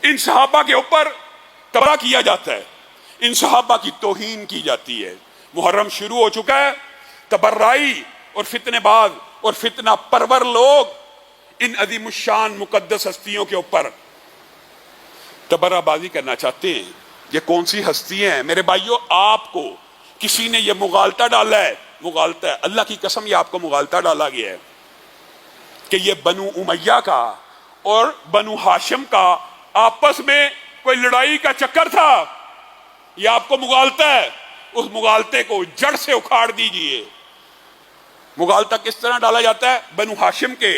ان صحابہ کے اوپر تبرہ کیا جاتا ہے، ان صحابہ کی توہین کی جاتی ہے۔ محرم شروع ہو چکا ہے، تبرعی اور فتنے باز اور فتنہ پرور لوگ ان عظیم الشان مقدس ہستیوں کے اوپر تبرہ بازی کرنا چاہتے ہیں۔ یہ کون سی ہستیاں ہیں میرے بھائیوں؟ آپ کو کسی نے یہ مغالطہ ڈالا ہے، مغالطہ ہے، اللہ کی قسم یہ آپ کو مغالطہ ڈالا گیا ہے کہ یہ بنو امیہ کا اور بنو ہاشم کا آپس میں کوئی لڑائی کا چکر تھا۔ یہ آپ کو مغالطہ ہے، اس مغالطے کو جڑ سے اکھاڑ دیجئے۔ مغالطہ کس طرح ڈالا جاتا ہے؟ بنو ہاشم کے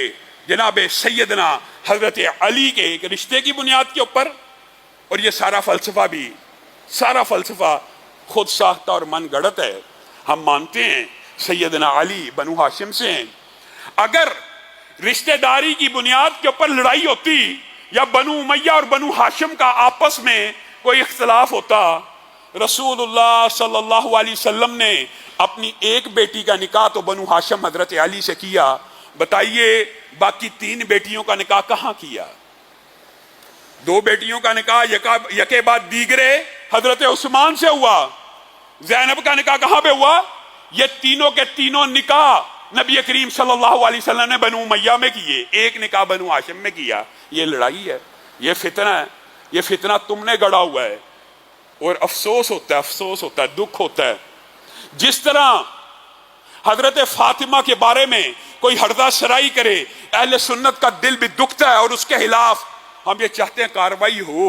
جناب سیدنا حضرت علی کے ایک رشتے کی بنیاد کے اوپر، اور یہ سارا فلسفہ خود ساختہ اور من گڑت ہے۔ ہم مانتے ہیں سیدنا علی بنو ہاشم سے ہیں۔ اگر رشتہ داری کی بنیاد کے اوپر لڑائی ہوتی یا بنو امیہ اور بنو ہاشم کا آپس میں کوئی اختلاف ہوتا، رسول اللہ صلی اللہ علیہ وسلم نے اپنی ایک بیٹی کا نکاح تو بنو ہاشم حضرت علی سے کیا، بتائیے باقی 3 بیٹیوں کا نکاح کہاں کیا؟ 2 بیٹیوں کا نکاح یکے بعد دیگرے حضرت عثمان سے ہوا۔ زینب کا نکاح کہاں پہ ہوا؟ یہ تینوں کے تینوں نکاح نبی کریم صلی اللہ علیہ وسلم نے بنو امیہ میں کیے، ایک نکاح بنو ہاشم میں کیا۔ یہ لڑائی ہے، یہ فتنہ ہے، یہ فتنہ تم نے گڑا ہوا ہے، اور افسوس ہوتا ہے، دکھ ہوتا ہے۔ جس طرح حضرت فاطمہ کے بارے میں کوئی ہردہ سرائی کرے اہل سنت کا دل بھی دکھتا ہے، اور اس کے خلاف ہم یہ چاہتے ہیں کاروائی ہو۔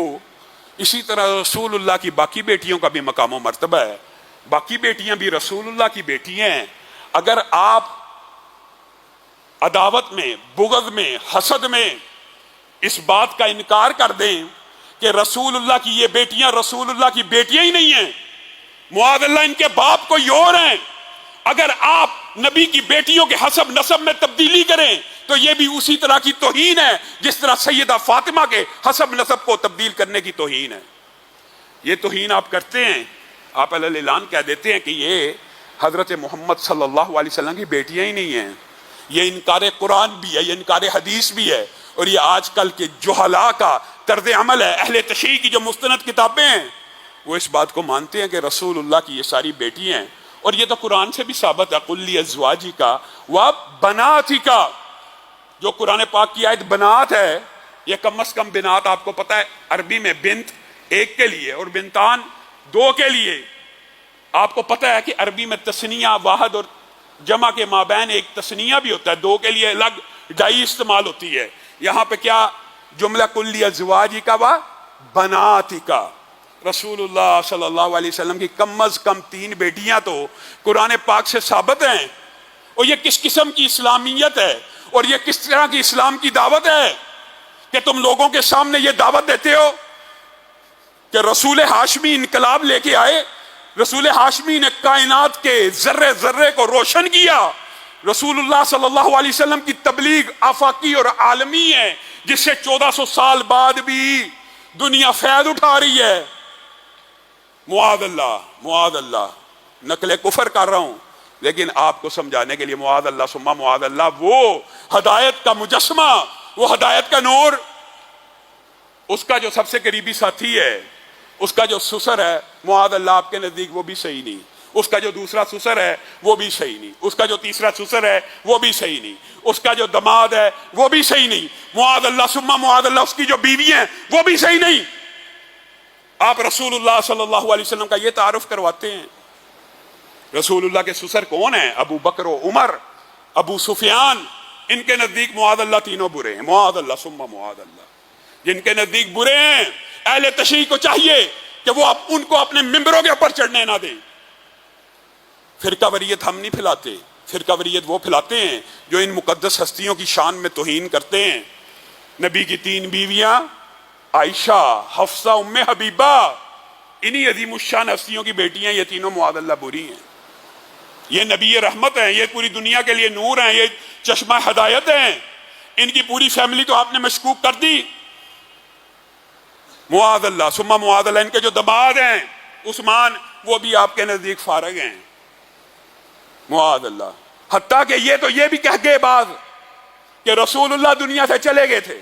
اسی طرح رسول اللہ کی باقی بیٹیوں کا بھی مقام و مرتبہ ہے، باقی بیٹیاں بھی رسول اللہ کی بیٹیاں ہیں۔ اگر آپ عداوت میں، بغض میں، حسد میں اس بات کا انکار کر دیں کہ رسول اللہ کی یہ بیٹیاں رسول اللہ کی بیٹیاں ہی نہیں ہیں، معاذ اللہ ان کے باپ کوئی اور ہیں، اگر آپ نبی کی بیٹیوں کے حسب نسب میں تبدیلی کریں تو یہ بھی اسی طرح کی توہین ہے جس طرح سیدہ فاطمہ کے حسب نسب کو تبدیل کرنے کی توہین ہے۔ یہ توہین آپ کرتے ہیں، آپ علیہ اعلان کہہ دیتے ہیں کہ یہ حضرت محمد صلی اللہ علیہ وسلم کی بیٹیاں ہی نہیں ہیں۔ یہ انکار قرآن بھی ہے، یہ انکار حدیث بھی ہے، اور یہ آج کل کے جہلاء کا طرز عمل ہے۔ اہل تشیع کی جو مستند کتابیں ہیں وہ اس بات کو مانتے ہیں کہ رسول اللہ کی یہ ساری بیٹی ہیں، اور یہ تو قرآن سے بھی ثابت ہے، قُلْ لِأَزْوَاجِكَ وَبَنَاتِكَ، جو قرآن پاک کی آیت بنات ہے، یہ کم از کم بنات آپ کو پتہ ہے عربی میں بنت 1 کے لیے اور بنتان 2 کے لیے۔ آپ کو پتہ ہے کہ عربی میں تثنیہ واحد اور جمع کے مابین ایک تثنیہ بھی ہوتا ہے، 2 کے لیے الگ ڈائی استعمال ہوتی ہے۔ یہاں پہ کیا جملہ قُلْ لِأَزْوَاجِكَ وَبَنَاتِكَ، رسول اللہ صلی اللہ علیہ وسلم کی کم از کم 3 بیٹیاں تو قرآن پاک سے ثابت ہیں۔ اور یہ کس قسم کی اسلامیت ہے، اور یہ کس طرح کی اسلام کی دعوت ہے کہ تم لوگوں کے سامنے یہ دعوت دیتے ہو کہ رسول ہاشمی انقلاب لے کے آئے، رسول ہاشمی نے کائنات کے ذرے ذرے کو روشن کیا۔ رسول اللہ صلی اللہ علیہ وسلم کی تبلیغ آفاقی اور عالمی ہے، جس سے 1400 سال بعد بھی دنیا فیض اٹھا رہی ہے۔ معاذ اللہ نقل کفر کر رہا ہوں، لیکن آپ کو سمجھانے کے لیے معاذ اللہ ثم معاذ اللہ، وہ ہدایت کا مجسمہ، وہ ہدایت کا نور، اس کا جو سب سے قریبی ساتھی ہے، اس کا جو سسر ہے، معاذ اللہ آپ کے نزدیک وہ بھی صحیح نہیں، اس کا جو دوسرا سسر ہے وہ بھی صحیح نہیں، اس کا جو تیسرا سسر ہے وہ بھی صحیح نہیں، اس کا جو دماد ہے وہ بھی صحیح نہیں، معاذ اللہ ثم معاذ اللہ اس کی جو بیوی ہیں وہ بھی صحیح نہیں۔ آپ رسول اللہ صلی اللہ علیہ وسلم کا یہ تعارف کرواتے ہیں۔ رسول اللہ کے سسر کون ہیں؟ ابو بکر و عمر، ابو سفیان، ان کے نزدیک معاذ اللہ تینوں برے ہیں، معاذ اللہ ثم معاذ اللہ، جن کے نزدیک برے ہیں۔ اہل تشیع کو چاہیے کہ وہ ان کو اپنے ممبروں کے اوپر چڑھنے نہ دیں۔ فرقہ واریت ہم نہیں پھیلاتے، فرقہ واریت وہ پھیلاتے ہیں جو ان مقدس ہستیوں کی شان میں توہین کرتے ہیں۔ نبی کی 3 بیویاں عائشہ، حفصہ، ام حبیبہ، انہی عظیم الشان ہستیوں کی بیٹیاں، یہ تینوں معاذ اللہ بری ہیں۔ یہ نبی رحمت ہیں، یہ پوری دنیا کے لیے نور ہیں، یہ چشمہ ہدایت ہیں، ان کی پوری فیملی تو آپ نے مشکوک کر دی۔ معاذ اللہ ثم معاذ اللہ، ان کے جو دماد ہیں عثمان، وہ بھی آپ کے نزدیک فارغ ہیں، معاذ اللہ۔ حتیٰ کہ یہ بھی کہہ گئے بعض کہ رسول اللہ دنیا سے چلے گئے تھے،